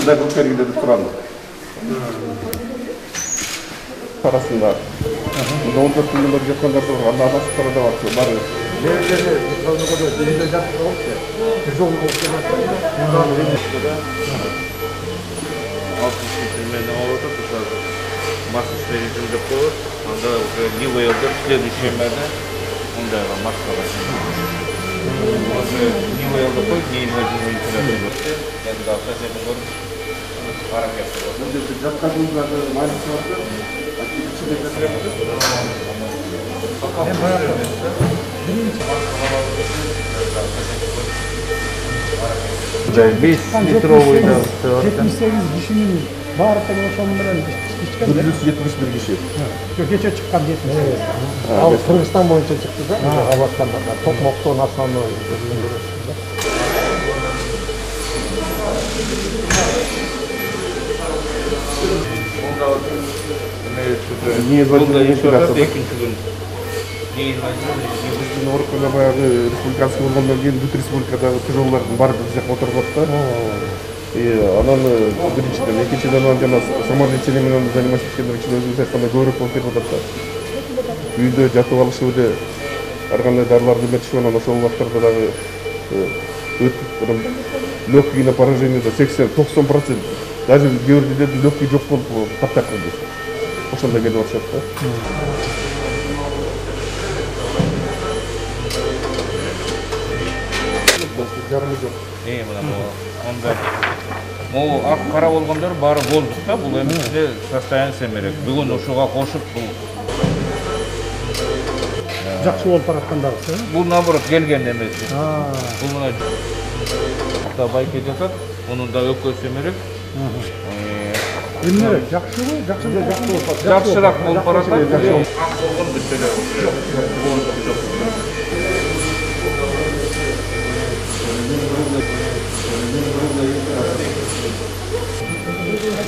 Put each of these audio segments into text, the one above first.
да кылып бергиле деп турам. Арасында. Мында 14 миллион жаткандар бар, анда адашыптар да бар. Бар. Берилерде мисалыгы бизде жатып болчу. Жол болуп жатат. Масса режим деп коет. Анда уже левый елдер следующий мәрді ондайға массаға. Левый елді қойып, не инвазивный инфляция бөтті. Енді соседің көріп, қаракет болады. Önce жатқаныңыздағы майнысы бар да, içinde götürebilir. Biz metrovый da 78 kişinin bağırıktan oluşanın bilen içken 171 kişi. Geçe çıkan 78. Al Kırgızstan boyunca çıktı da. Avastan'da. Tokmok'ta nasyonal. Неизвестный инфляция. Екінші күн. Не инвазивный. Біздің органға баяғы республиканский болғаннан кейін бүт республикадағы тяжелолардың бары біз жаққа отырып да. Ананы біріншіден, екіншіден жаңа самолечениемен заниматься еткендер үшін өзіміз айтқанда көбірек болып кетіп жатыр. Үйде жатып алышы ар қандай дарыларды еметішіп, анан ошол убактарда дагы легкий на поражениеде 80-90%. Даже кээ бир жерде легкий жок болуп таптап калды. Ошондой келип атышат да. Жарымы жок. Мына онда ак кара болгондор баары болдук да, бул эми сизде состояние семерек. Бүгүн ушуга кошуп бул Жақсы болып баратқандарысы. бул наоборот келген эмес. Бул мына да байке жатат, онун да өкпө семерек. Емнері, жақсы ғой, Жакшыраак болуп баратат. Ак болгон бүттөлө.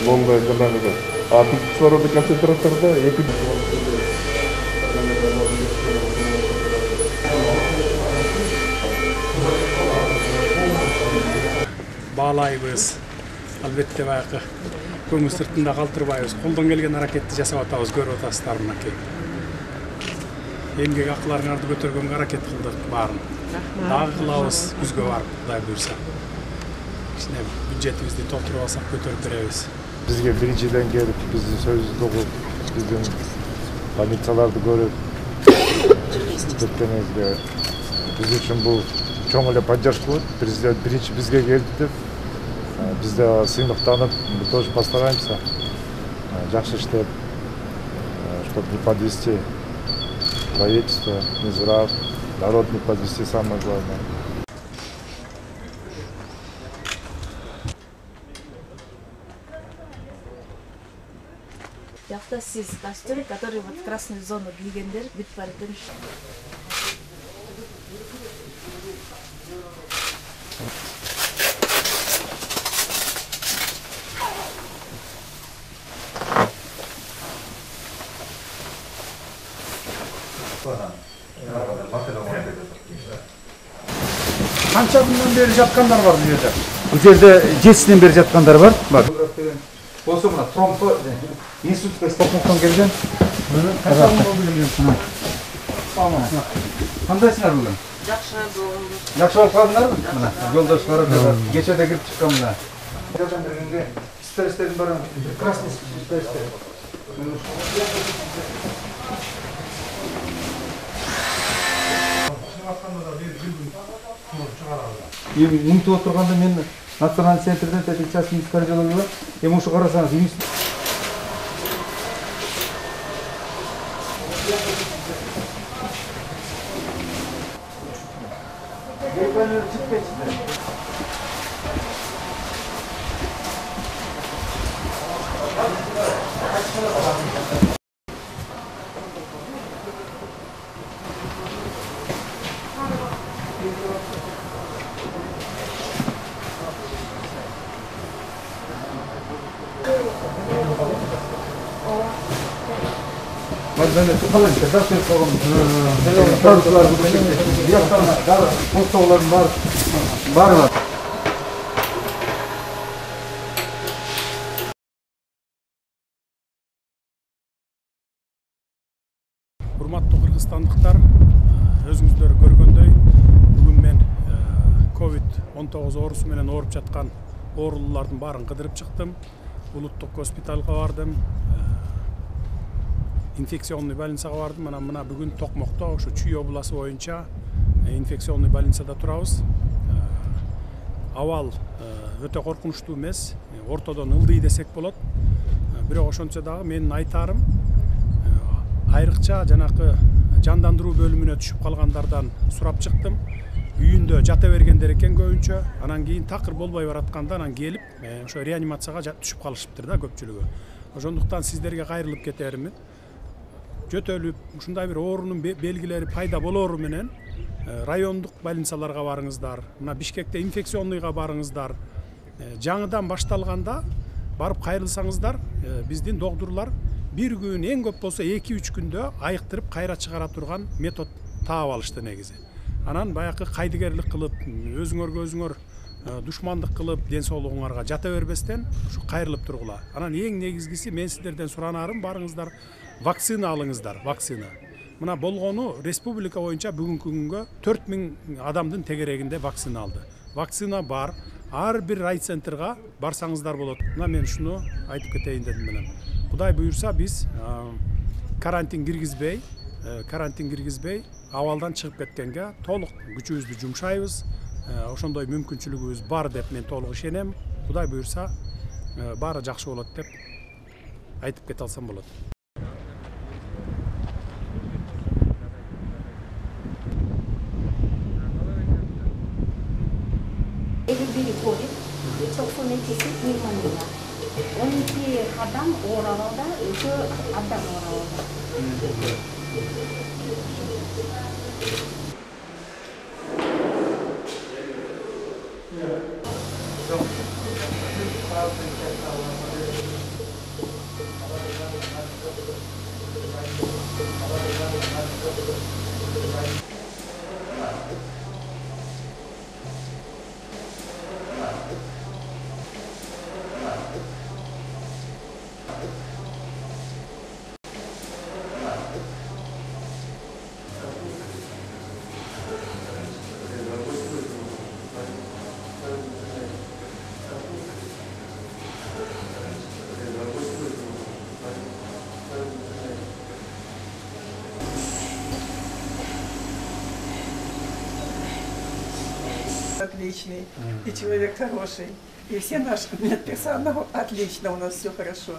Ломда жанагы кислородный концентраторда 2 Bağlayбыз. Албетте баягы көңүл сыртында калтырбайбыз. Колдон келген аракетти жасап атабыз, көрүп атасыздар мынакей. Эмгек акыларыңарды көтөргөнгө аракет кылдык баарын. Дагы кылабыз күзгө барып, Кудай буйрса. Кичине бюджетибизди толтуруп алсак көтөрүп беребиз. Бизге биринчиден келип, биздин сөзүбүздү угуп, биздин больницаларды көрүп, кеткенибизге биз үчүн бул чоң эле поддержка болот. Президент биринчи бизге келди деп, бизде сыймыктанып, мы тоже постараемся жакшы иштеп, чтобы не подвести правительство, Минздрав, народ не подвести, самое главное. Яқта сіз костюм, который вот красную зону кигендер бүт бар экен. Қанша күннен бері жатқандар бар бұл жерде? Бұл жерде жетісінен бері жатқандар бар. Осы мына тромбы институтқа стопмоқтан келген. Қанша күн болды келген? Қандайсыңар бүгін? Жақшы болды. Жақсы болып қалдыңдар ма? Мына жолдаштары кеше де кіріп шыққан мына. Жандыргенге стрестердің бары красный стрестер. Үмітіп отырғанда мен национальный центрден сейчас неміс кардиология бар. Ушу қарасаңыз неміс. Ben de tutalım, kadar şey yapalım. Tartılar bu benim. Yaklarına, postalarım var. Var. Урматтуу кыргызстандыктар, өзүңүздөр көргөндөй бүгүн мен COVID-19 оорусу менен ооруп жаткан оорулуулардын баарын кыдырып чыктым. Улуттук госпиталга бардым, инфекционный больницага бардым. Мына бүгүн Токмокто ошо Чүй областы боюнча инфекционный больницада турабыз. Абал өтө коркунучтуу эмес, ортодон ылдый десек болот. Бирок ошончо дагы менин айтарым, айрыкча жанакы жандандыруу бөлүмүнө түшүп калгандардан сурап чыктым. Үйүндө жата бергендер экен көбүнчө. Анан кийин такыр болбой баратканда анан келип, ошо реанимацияга түшүп калышыптыр да көпчүлүгү. Ошондуктан сиздерге кайрылып кетеримин. Жөтөлүп, ушундай бир оорунун белгилери пайда болору менен райондук больницаларга барыңыздар. Мына Бишкекте инфекционныйга барыңыздар. Жаңыдан башталганда барып кайрылсаңыздар, биздин доктурлар бир күн эң көп болсо 2-3 күндө айыктырып кайра чыгара турган метод таап алышты негизи. Анан баягы кайдыгерлик кылып, өзүңөргө өзүңөр душмандык кылып, ден соолугуңарга жата бербестен ушу кайрылып тургула. Анан эң негизгиси мен сиздерден суранарым, барыңыздар вакцина алыңыздар, вакцина. Мына болгону республика боюнча бүгүнкү күнгө 4000 адамдын тегерегинде вакцина алды. Вакцина бар. Ар бир райцентрга барсаңыздар болот. Мына мен ушуну айтып кетейин дедим менен. Кудай буюрса биз карантин киргизбей, абалдан чыгып кеткенге толук күчүбүздү жумшайбыз. Ошондой мүмкүнчүлүгүбүз бар деп мен толук ишенем. Кудай буюрса баары жакшы болот деп айтып кете алсам болот. Everybody ковид, чоксун экиси пневмония. 12 адам ооралда, 2 адам ооралда. Отличный, и человек хороший, и все наш медперсонал отлично, у нас все хорошо.